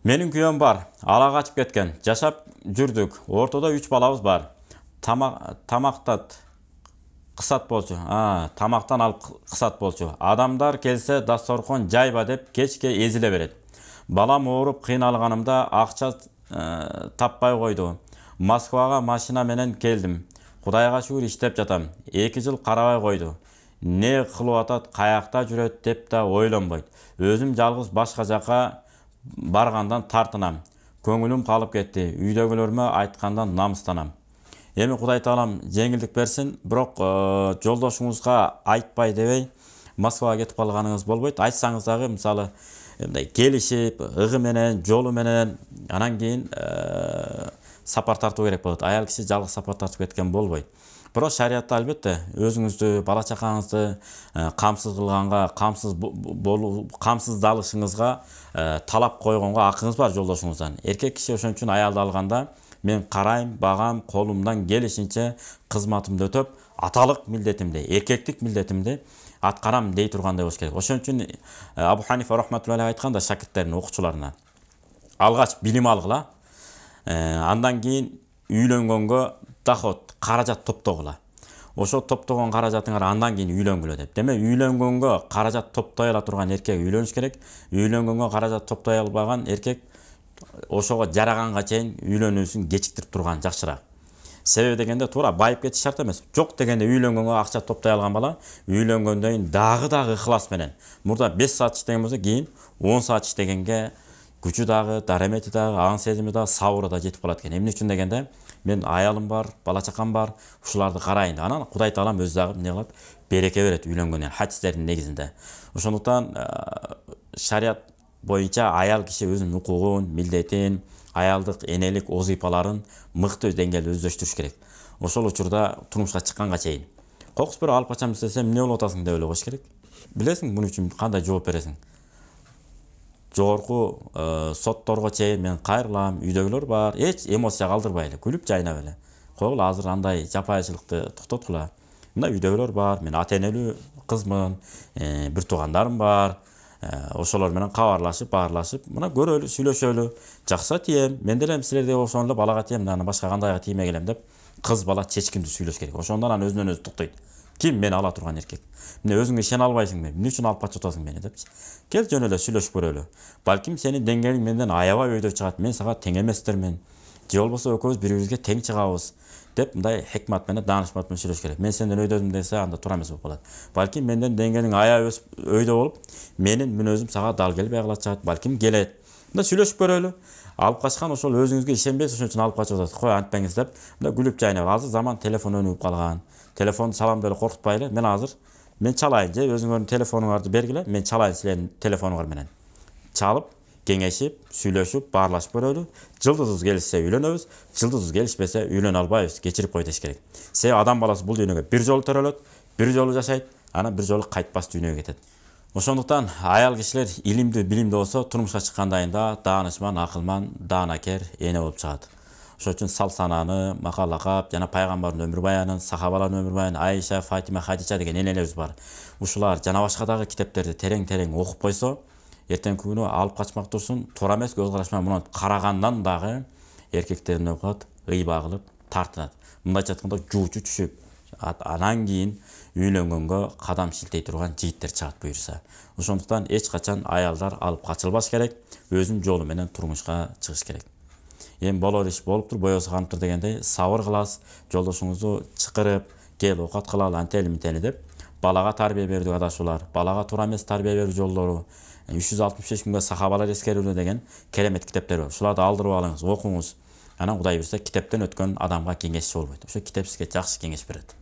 Менин күйөөм бар. Ала качып кеткен. Жашап жүрдүк. Ортодо 3 балабыз бар. Тамактат кысат болчу. Тамактан алып кысат болчу. Адамдар келсе дасторкон жайба деп кечке эзиле берет. Балам ооруп кыйналганымда акча таппай койду. Москвага машина менен келдим. Кудайга шүгүр иштеп жатам. 2 жыл карабай койду. Не кылып атат, каякта жүрөт деп да ойлонбойт. Өзүм жалгыз башка жака баргандан тартынам. Көңүлүм калып кетти. Үйдөгүлөрүмө айткандан намыстанам. Эми Кудай таалам жеңилдик берсин, бирок жолдошуңузга айтпай дебей Москвага кетип калганыңыз болбойт. Айтсаңыз дагы, мисалы, мындай келишип, ыгы менен, жолу менен, анан кийин сапар тартуу керек болот. Аял киши жалгыз сапар тартып кеткен болбойт. Бирок шариятта албетте өзүңүздү, бала чакаңызды камсыз кылганга, камсыздалышыңызга талап койгонго акыңыз бар жолдошуңуздан. Эркек киши ошон үчүн аялды алганда мен карайм, багам, колумдан келишинче кызматымды өтөп, аталык милдетимди, эркектик милдетимди аткарам дей тургандай болуш керек. Ошон үчүн Абу Ханифа рахматуллахи айтканда шакирттерине, окуучуларына алгач билим алгыла, андан кийин үйлөнгөнгө доход, каражат топтогула. Ошо топтогон каражатыңар андан кийин үйлөнгүлө деп. Демек үйлөнгөнгө каражат топтой ала турган эркек үйлөнүш керек. Үйлөнгөнгө каражат топтой албаган эркек ошого жараганга чейин үйлөнүүсүн кечиктирип турган жакшыраак. Себеби дегенде туура байып кетиш шарт эмес. Жок дегенде үйлөнгөнгө акча топтой алган бала үйлөнгөндөн кийин дагы ыхлас менен мурда 5 саат иштеген болсо кийин 10 саат иштегенге күчү дагы, даремети дагы, аң сезими дагы, сабыры да жетип калат экен. Эмне үчүн дегенде мен аялым бар, бала чакам бар, ушуларды карайын. Анан Кудай таалам өзү дагы эмне кылат? Береке берет үйлөнгөндөн, хадистердин негизинде. Ошондуктан шарият боюнча аял киши өзүнүн укугун, милдетин, аялдык энелик озыйпаларын мыкты деңгээлде өздөштүрүш керек. Ошол учурда турмушка чыкканга чейин. Кокус бирөө алып качам десем, эмне болуп атасың деп ойлогош керек. Билесиң, муну үчүн кандай жооп бересиң? Жогорку сотторго чейин мен кайрылам, үйдөгүлөр бар, эч эмоция калтырбай эле, күлүп жайнап эле. Койгула, азыр андай жапайычылыкты токтоткула. Мына үйдөгүлөр бар, мен ата энелүү кызмын, бир туугандарым бар. Ошолор менен кабарлашып, баарлашып, мына көрөлү, сүйлөшөлү. Жакса тием, мен деле силердей ошон эле балага тием, анан башка кандайга тийме келем деп кыз бала чечкиндүү сүйлөш керек. Ошондон анан өзүнөн өзү токтойт. Ким мен ала турган эркек? Міне өзүңө ишене албайсыңбы? Эмне үчүн алып качып атасың мени депчи. Кел жөн эле сүйлөшүп көрөлү. Балким сенин деңгээлиң менден аябай өйдө чыгат. Мен сага тең эместермин. Же болбосо экөөбүз бири бирибизге тең чыгабыз деп мындай хикмат менен, даанышмат менен сүйлөш керек. Мен сенден өйдөдүм десе анда туура эмес болуп калат. Балким менден деңгээлиң аябай өйдө болуп, менин мүнөзүм сага дал келбей калат. Балким келет. Мында сүйлөшүп көрөлү. Алып качкан ошол өзүңүзгө ишенбейсиз, ошон үчүн алып качып атасыз. Кой антпеңиз деп мында күлүп жайнап. Азыр заман телефон өнүгүп калган. Телефонду салам деле коркутпайлы. Мен азыр мен чалайын же өзүңөрдүн телефонуңарды бергиле, мен чалайын силердин телефонуңар менен. Чалып, кеңешип, сүйлөшүп, баарлашып көрөлү. Жылдызыбыз келишсе үйлөнөбүз, жылдызыбыз келишпесе үйлөнө албайбыз, кечирип кой деш керек. Себеби адам баласы бул дүйнөгө бир жолу төрөлөт, бир жолу жашайт, анан бир жолу кайтпас дүйнөгө кетет. Ошондуктан аял кишилер илимдүү, билимдүү болсо турмушка чыккандайында даанышман, акылман, даанакер эне болуп чыгат. Ошон үчүн сал сананы, макал лакап жана пайгамбардын өмүр баянын, сахабалардын өмүр баянын, Айша, Фатима, Хадича деген энелерибиз бар. Ушулар жана башка дагы китептерди терең окуп койсо, эртеңки күнү алып качмак турсун, туура эмес көз караш менен муну карагандан дагы эркектер эмне кылат? Ыйба кылып тартынат. Мындайча айтканда жуучу түшүп, анан кийин үйлөнгөнгө кадам шилтей турган жигиттер чыгат буюрса. Ошондуктан эч качан аялдар алып качылбаш керек, өзүнүн жолу менен турмушка чыгыш керек. Эми болор иш болуптур, боёсу каныптыр дегендей сабыр кыласыз, жолдошуңузду чакырып, кел оокат кылалы, антели ментели деп балага тарбия берүүдө адашуулар, балага туура эмес тарбия берүү жолдору, 365 күнгө сахабалар эскерүүлөр деген керемет китептер бар. Ушуларды алдырып алыңыз, окуңуз. Анан Кудай буйрса китептен өткөн адамга кеңешчи болбойт. Ошо китеп сизге жакшы кеңеш берет.